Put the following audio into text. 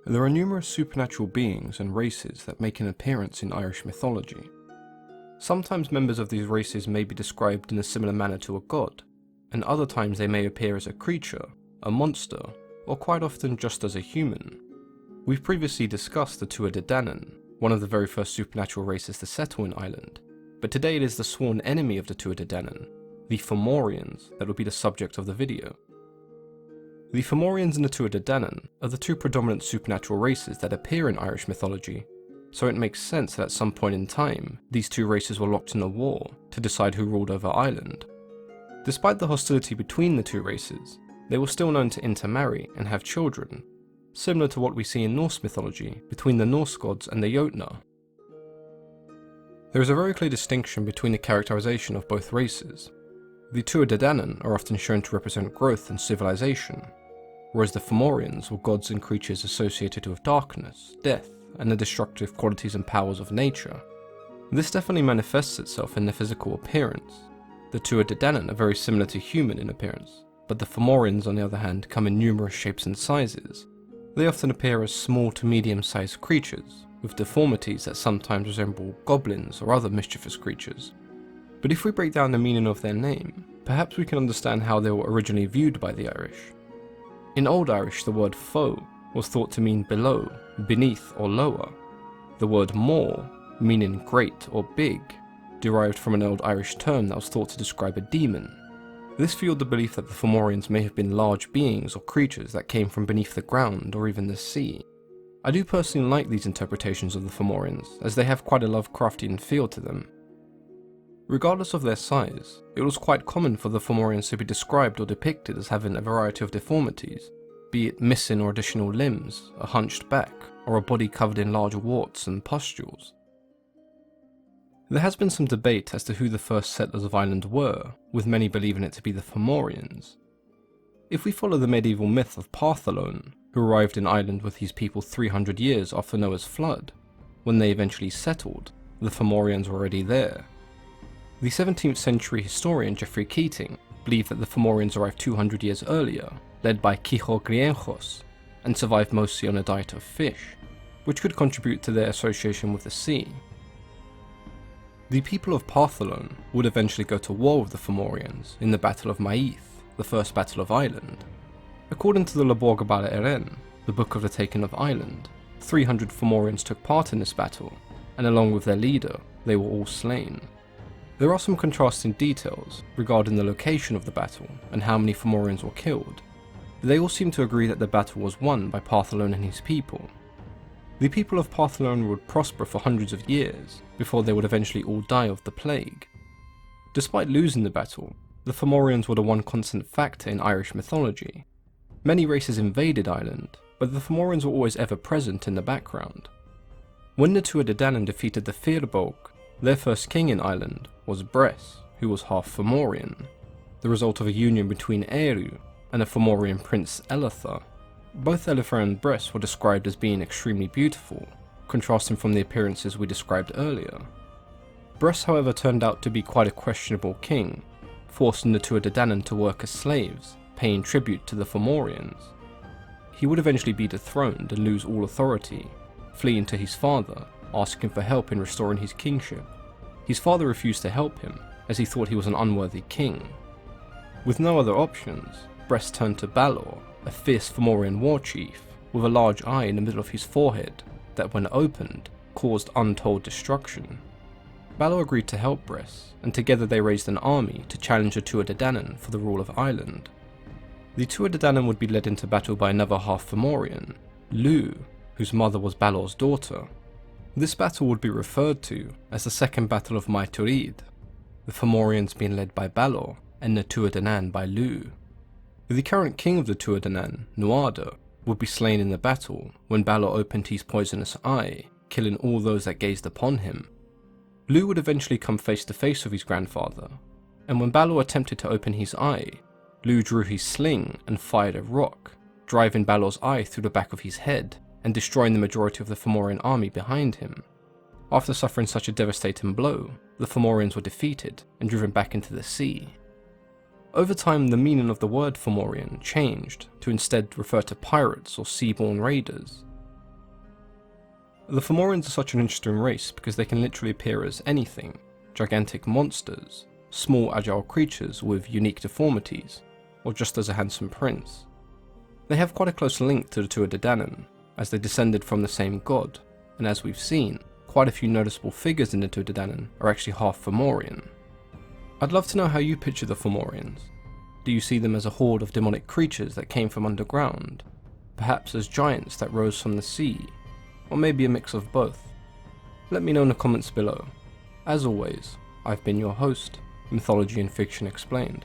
There are numerous supernatural beings and races that make an appearance in Irish mythology. Sometimes members of these races may be described in a similar manner to a god, and other times they may appear as a creature, a monster, or quite often just as a human. We've previously discussed the Tuatha Dé Danann, one of the very first supernatural races to settle in Ireland, but today it is the sworn enemy of the Tuatha Dé Danann, the Fomorians, that will be the subject of the video. The Fomorians and the Tuatha Dé Danann are the two predominant supernatural races that appear in Irish mythology, so it makes sense that at some point in time, these two races were locked in a war to decide who ruled over Ireland. Despite the hostility between the two races, they were still known to intermarry and have children, similar to what we see in Norse mythology between the Norse gods and the Jotnar. There is a very clear distinction between the characterization of both races. The Tuatha Dé Danann are often shown to represent growth and civilization, whereas the Fomorians were gods and creatures associated with darkness, death, and the destructive qualities and powers of nature. This definitely manifests itself in their physical appearance. The Tuatha Dé Danann are very similar to human in appearance, but the Fomorians on the other hand come in numerous shapes and sizes. They often appear as small to medium-sized creatures, with deformities that sometimes resemble goblins or other mischievous creatures. But if we break down the meaning of their name, perhaps we can understand how they were originally viewed by the Irish. In Old Irish, the word foe was thought to mean below, beneath, or lower. The word more, meaning great or big, derived from an Old Irish term that was thought to describe a demon. This fueled the belief that the Fomorians may have been large beings or creatures that came from beneath the ground or even the sea. I do personally like these interpretations of the Fomorians, as they have quite a Lovecraftian feel to them. Regardless of their size, it was quite common for the Fomorians to be described or depicted as having a variety of deformities, be it missing or additional limbs, a hunched back, or a body covered in large warts and pustules. There has been some debate as to who the first settlers of Ireland were, with many believing it to be the Fomorians. If we follow the medieval myth of Partholón, who arrived in Ireland with his people 300 years after Noah's flood, when they eventually settled, the Fomorians were already there. The 17th century historian Geoffrey Keating believed that the Fomorians arrived 200 years earlier, led by Quicho Grienchos, and survived mostly on a diet of fish, which could contribute to their association with the sea. The people of Partholón would eventually go to war with the Fomorians in the Battle of Maith, the first battle of Ireland. According to the Le Borg Bala Erin, the Book of the Taking of Ireland, 300 Fomorians took part in this battle, and along with their leader, they were all slain. There are some contrasting details regarding the location of the battle and how many Fomorians were killed. They all seem to agree that the battle was won by Partholón and his people. The people of Partholón would prosper for hundreds of years before they would eventually all die of the plague. Despite losing the battle, the Fomorians were the one constant factor in Irish mythology. Many races invaded Ireland, but the Fomorians were always ever present in the background. When the Tuatha Dé Danann defeated the Firbolg, their first king in Ireland was Bress, who was half Fomorian, the result of a union between Éireann and a Fomorian prince Elatha. Both Elatha and Bress were described as being extremely beautiful, contrasting from the appearances we described earlier. Bress, however, turned out to be quite a questionable king, forcing the Tuatha Dé Danann to work as slaves, paying tribute to the Fomorians. He would eventually be dethroned and lose all authority, fleeing to his father, asking for help in restoring his kingship. His father refused to help him, as he thought he was an unworthy king. With no other options, Bress turned to Balor, a fierce Fomorian war chief, with a large eye in the middle of his forehead that, when opened, caused untold destruction. Balor agreed to help Bress, and together they raised an army to challenge the Tuatha Dé Danann for the rule of Ireland. The Tuatha Dé Danann would be led into battle by another half Fomorian, Lugh, whose mother was Balor's daughter. This battle would be referred to as the Second Battle of Maith Tuired, the Fomorians being led by Balor and the Tuatha Dé Danann by Lugh. The current king of the Tuatha Dé Danann, Nuada, would be slain in the battle when Balor opened his poisonous eye, killing all those that gazed upon him. Lugh would eventually come face to face with his grandfather, and when Balor attempted to open his eye, Lugh drew his sling and fired a rock, driving Balor's eye through the back of his head and destroying the majority of the Fomorian army behind him. After suffering such a devastating blow, the Fomorians were defeated and driven back into the sea. Over time, the meaning of the word Fomorian changed to instead refer to pirates or seaborne raiders. The Fomorians are such an interesting race because they can literally appear as anything: gigantic monsters, small agile creatures with unique deformities, or just as a handsome prince. They have quite a close link to the Tuatha De Danann, as they descended from the same god, and as we've seen, quite a few noticeable figures in the Tuatha De Danann are actually half Fomorian. I'd love to know how you picture the Fomorians. Do you see them as a horde of demonic creatures that came from underground? Perhaps as giants that rose from the sea? Or maybe a mix of both? Let me know in the comments below. As always, I've been your host, Mythology and Fiction Explained.